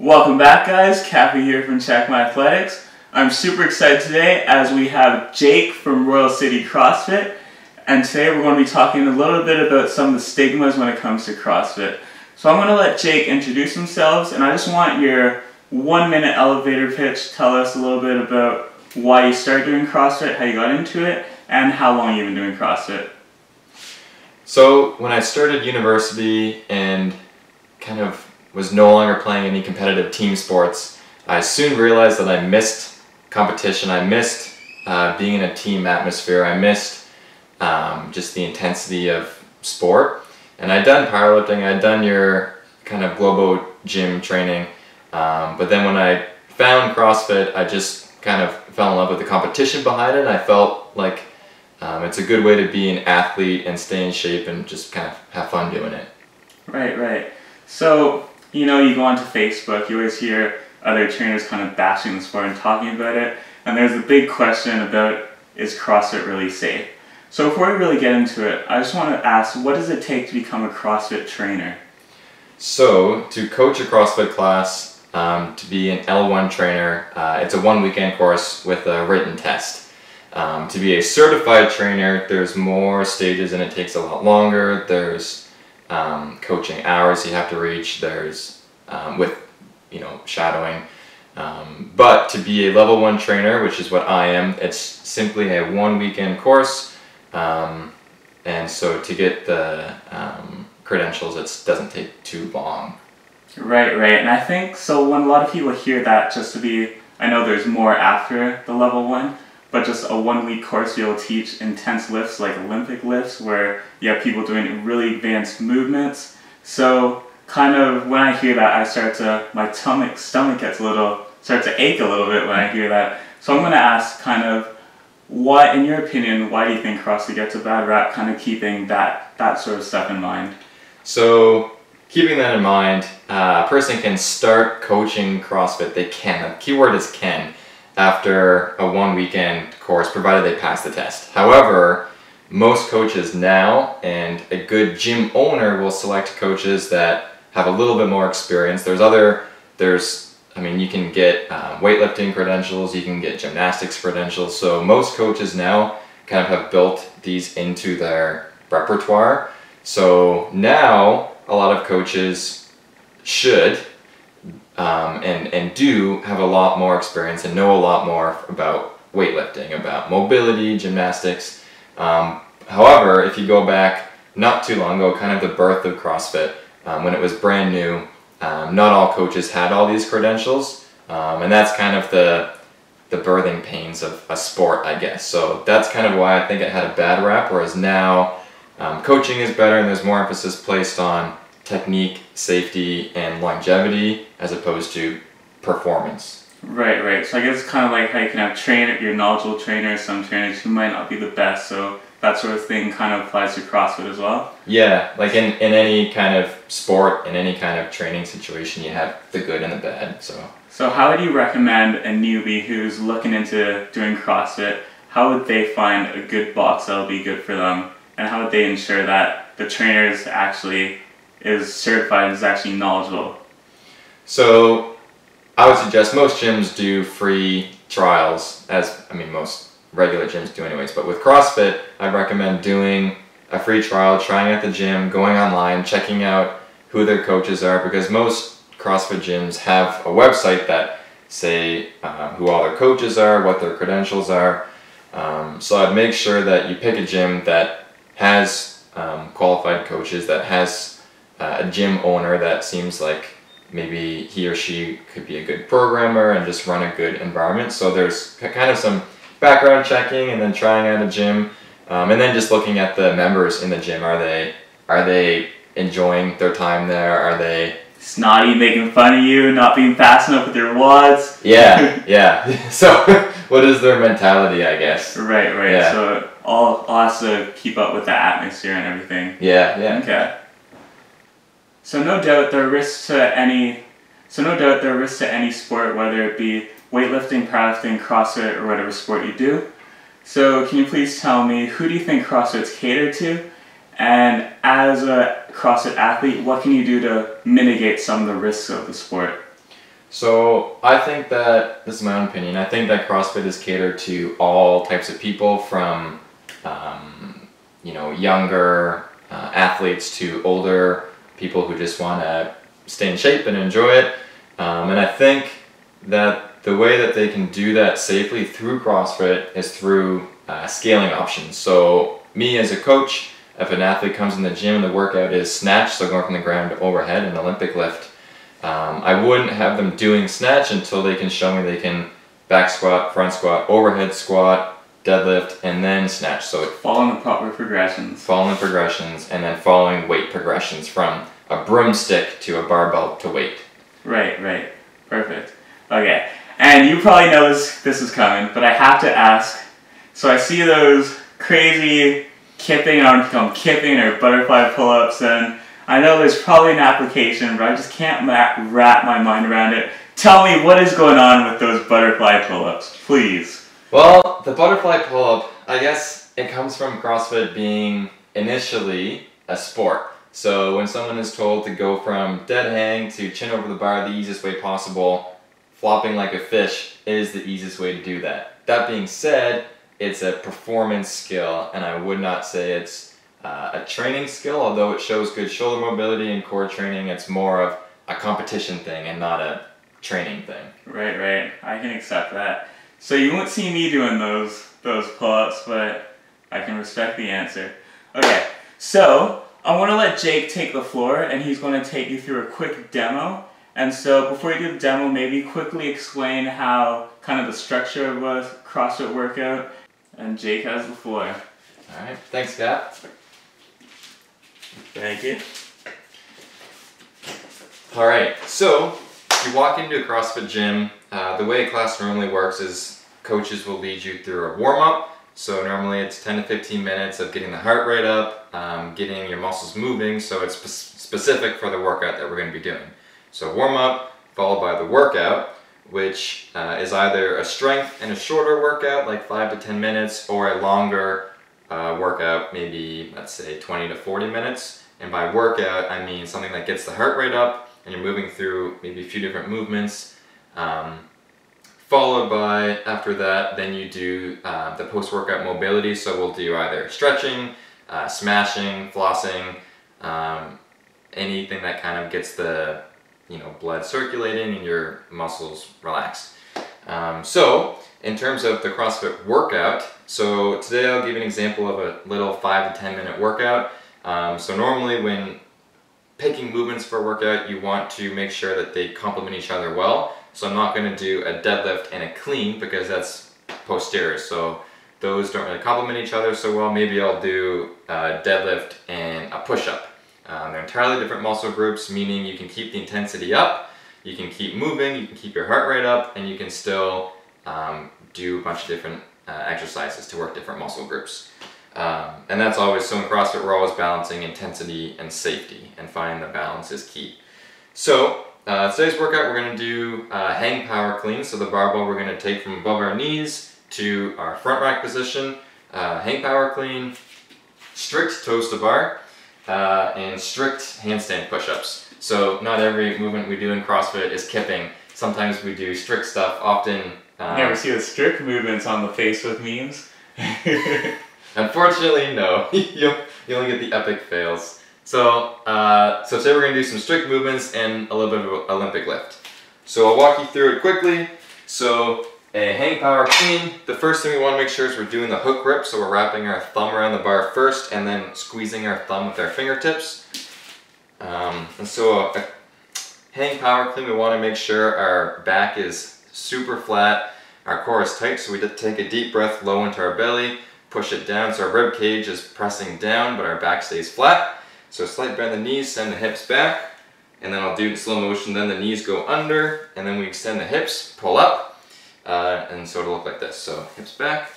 Welcome back, guys. Cappy here from Check My Athletics. I'm super excited today as we have Jake from Royal City CrossFit, and today we're going to be talking a little bit about some of the stigmas when it comes to CrossFit. So I'm going to let Jake introduce themselves, and I just want your 1-minute elevator pitch. Tell us a little bit about why you started doing CrossFit, how you got into it, and how long you've been doing CrossFit. So when I started university and kind of was no longer playing any competitive team sports, I soon realized that I missed competition. I missed being in a team atmosphere. I missed just the intensity of sport. And I'd done powerlifting, I'd done your kind of globo gym training, but then when I found CrossFit, I just kind of fell in love with the competition behind it. I felt like it's a good way to be an athlete and stay in shape and just kind of have fun doing it. Right. So, you know, you go onto Facebook, you always hear other trainers kind of bashing the sport and talking about it, and there's a big question about, is CrossFit really safe? So before we really get into it, I just want to ask, what does it take to become a CrossFit trainer? So, to coach a CrossFit class, to be an L1 trainer, it's a 1-weekend course with a written test. To be a certified trainer, there's more stages and it takes a lot longer. There's coaching hours you have to reach. There's with shadowing. But to be a level 1 trainer, which is what I am, it's simply a 1-weekend course. And so to get the credentials, it doesn't take too long. Right. And I think, so when a lot of people hear that, just to be, I know there's more after the level 1, but just a 1-week course you'll teach intense lifts like Olympic lifts where you have people doing really advanced movements. So kind of when I hear that, my stomach starts to ache a little bit when I hear that. So I'm going to ask kind of, what, in your opinion, why do you think CrossFit gets a bad rap, kind of keeping that sort of stuff in mind? So keeping that in mind, a person can start coaching CrossFit. They can. The key word is can. After a 1-weekend course, provided they pass the test. However, most coaches now, and a good gym owner will select coaches that have a little bit more experience. You can get weightlifting credentials, you can get gymnastics credentials. So most coaches now kind of have built these into their repertoire. So now a lot of coaches should and do have a lot more experience and know a lot more about weightlifting, about mobility, gymnastics. However, if you go back not too long ago, kind of the birth of CrossFit, when it was brand new, not all coaches had all these credentials, and that's kind of the birthing pains of a sport, I guess. So that's kind of why I think it had a bad rap, whereas now coaching is better and there's more emphasis placed on technique, safety, and longevity as opposed to performance. Right. So I guess it's kind of like how you can have your knowledgeable trainers, some trainers who might not be the best, so that sort of thing kind of applies to CrossFit as well? Yeah, like in any kind of sport, in any kind of training situation, you have the good and the bad. So how would you recommend a newbie who's looking into doing CrossFit, how would they find a good box that'll be good for them? And how would they ensure that the trainer is certified and is actually knowledgeable? So I would suggest most gyms do free trials, most regular gyms do anyways, but with CrossFit, I'd recommend doing a free trial, trying at the gym, going online, checking out who their coaches are, because most CrossFit gyms have a website that say who all their coaches are, what their credentials are. So I'd make sure that you pick a gym that has qualified coaches, that has a gym owner that seems like maybe he or she could be a good programmer and just run a good environment. So there's kind of some background checking and then trying out a gym, and then just looking at the members in the gym. Are they enjoying their time there? Are they snotty, making fun of you, not being fast enough with your wads? Yeah. So what is their mentality, I guess? Right. Yeah. So all has to keep up with the atmosphere and everything. Yeah. Okay. So no doubt there are risks to any sport, whether it be weightlifting, powerlifting, CrossFit, or whatever sport you do. So can you please tell me, who do you think CrossFit's catered to? And as a CrossFit athlete, what can you do to mitigate some of the risks of the sport? So I think that, this is my own opinion, I think that CrossFit is catered to all types of people from, younger athletes to older people who just want to stay in shape and enjoy it. And I think that the way that they can do that safely through CrossFit is through scaling options. So me as a coach, if an athlete comes in the gym and the workout is snatch, so going from the ground to overhead, an Olympic lift, I wouldn't have them doing snatch until they can show me they can back squat, front squat, overhead squat, deadlift, and then snatch. So following the proper progressions. Following progressions, and then following weight progressions from a broomstick to a barbell to weight. Right. Perfect. Okay. And you probably know this is coming, but I have to ask. So I see those crazy kipping, I don't know if you call them kipping or butterfly pull-ups, and I know there's probably an application, but I just can't wrap my mind around it. Tell me what is going on with those butterfly pull-ups, please. Well, the butterfly pull-up, I guess it comes from CrossFit being initially a sport. So when someone is told to go from dead hang to chin over the bar the easiest way possible, flopping like a fish is the easiest way to do that. That being said, it's a performance skill, and I would not say it's a training skill, although it shows good shoulder mobility and core training. It's more of a competition thing and not a training thing. Right. I can accept that. So you won't see me doing those pull-ups, but I can respect the answer. Okay, so I want to let Jake take the floor, and he's going to take you through a quick demo. And so before you do the demo, maybe quickly explain how kind of the structure of a CrossFit workout. And Jake has the floor. All right, thanks, Cap. Thank you. All right, so if you walk into a CrossFit gym, the way a class normally works is coaches will lead you through a warm-up. So normally it's 10 to 15 minutes of getting the heart rate up, getting your muscles moving, so it's specific for the workout that we're going to be doing. So warm-up followed by the workout, which is either a strength and a shorter workout, like 5 to 10 minutes, or a longer workout, maybe, let's say, 20 to 40 minutes. And by workout, I mean something that gets the heart rate up, and you're moving through maybe a few different movements. Followed by, after that, then you do the post-workout mobility. So we'll do either stretching, smashing, flossing, anything that kind of gets the blood circulating and your muscles relaxed. So in terms of the CrossFit workout, so today I'll give you an example of a little 5 to 10 minute workout. So normally when picking movements for a workout, you want to make sure that they complement each other well. So I'm not going to do a deadlift and a clean because that's posterior. So those don't really complement each other so well. Maybe I'll do a deadlift and a push-up. They're entirely different muscle groups, meaning you can keep the intensity up, you can keep moving, you can keep your heart rate up, and you can still do a bunch of different exercises to work different muscle groups. And that's always, so in CrossFit we're always balancing intensity and safety, and finding the balance is key. So today's workout we're going to do hang power clean. So the barbell we're going to take from above our knees to our front rack position, hang power clean, strict toes to bar, and strict handstand push-ups. So not every movement we do in CrossFit is kipping. Sometimes we do strict stuff, often... You never see the strict movements on the Facebook memes? Unfortunately, no. you only get the epic fails. So today we're going to do some strict movements and a little bit of an Olympic lift. So I'll walk you through it quickly. So a hang power clean, the first thing we want to make sure is we're doing the hook grip. So we're wrapping our thumb around the bar first and then squeezing our thumb with our fingertips. And so a hang power clean, we want to make sure our back is super flat, our core is tight, so we take a deep breath low into our belly, push it down so our rib cage is pressing down but our back stays flat. So slight bend the knees, send the hips back, and then I'll do it in slow motion, then the knees go under, and then we extend the hips, pull up, and so it'll look like this. So hips back.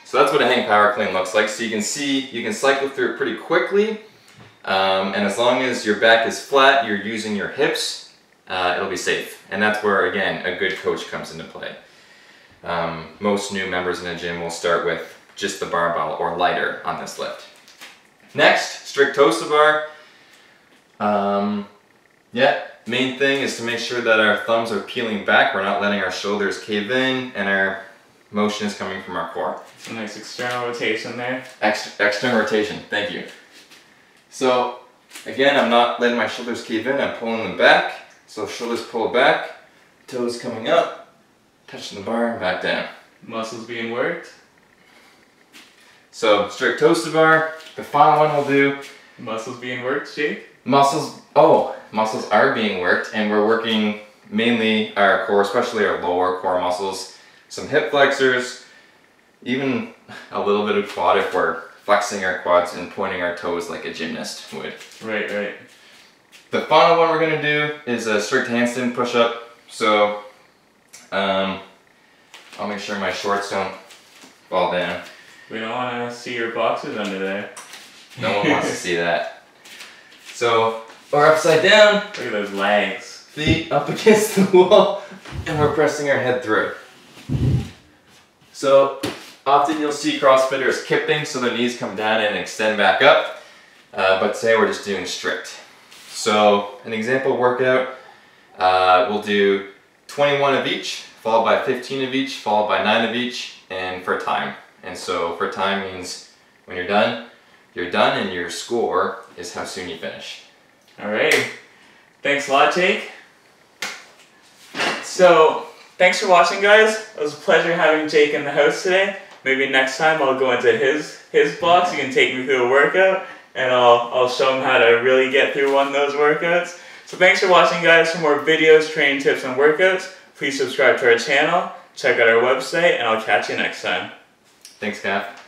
So that's what a hang power clean looks like. So you can see, you can cycle through it pretty quickly, and as long as your back is flat, you're using your hips, it'll be safe. And that's where, again, a good coach comes into play. Most new members in a gym will start with just the barbell or lighter on this lift. Next, strict toes to bar. Yeah, main thing is to make sure that our thumbs are peeling back. We're not letting our shoulders cave in, and our motion is coming from our core. Some nice external rotation there. External rotation, thank you. So again, I'm not letting my shoulders cave in, I'm pulling them back. So shoulders pull back, toes coming up, touching the bar and back down. Muscles being worked. So strict toes to bar. The final one we'll do. Muscles being worked, Jake? Muscles are being worked, and we're working mainly our core, especially our lower core muscles. Some hip flexors, even a little bit of quad if we're flexing our quads and pointing our toes like a gymnast would. Right, right. The final one we're going to do is a strict handstand push-up. So I'll make sure my shorts don't fall down. We don't want to see your boxers under there. No one wants to see that. So we're upside down. Look at those legs. Feet up against the wall, and we're pressing our head through. So often you'll see CrossFitters kipping so their knees come down and extend back up, but today we're just doing strict. So an example workout, we'll do 21 of each, followed by 15 of each, followed by 9 of each, and for time. And so for time means when you're done, and your score is how soon you finish. Alrighty. Thanks a lot, Jake. So, thanks for watching, guys. It was a pleasure having Jake in the house today. Maybe next time I'll go into his box. You can take me through a workout, and I'll show him how to really get through one of those workouts. So thanks for watching, guys. For more videos, training tips, and workouts, please subscribe to our channel, check out our website, and I'll catch you next time. Thanks, Gav.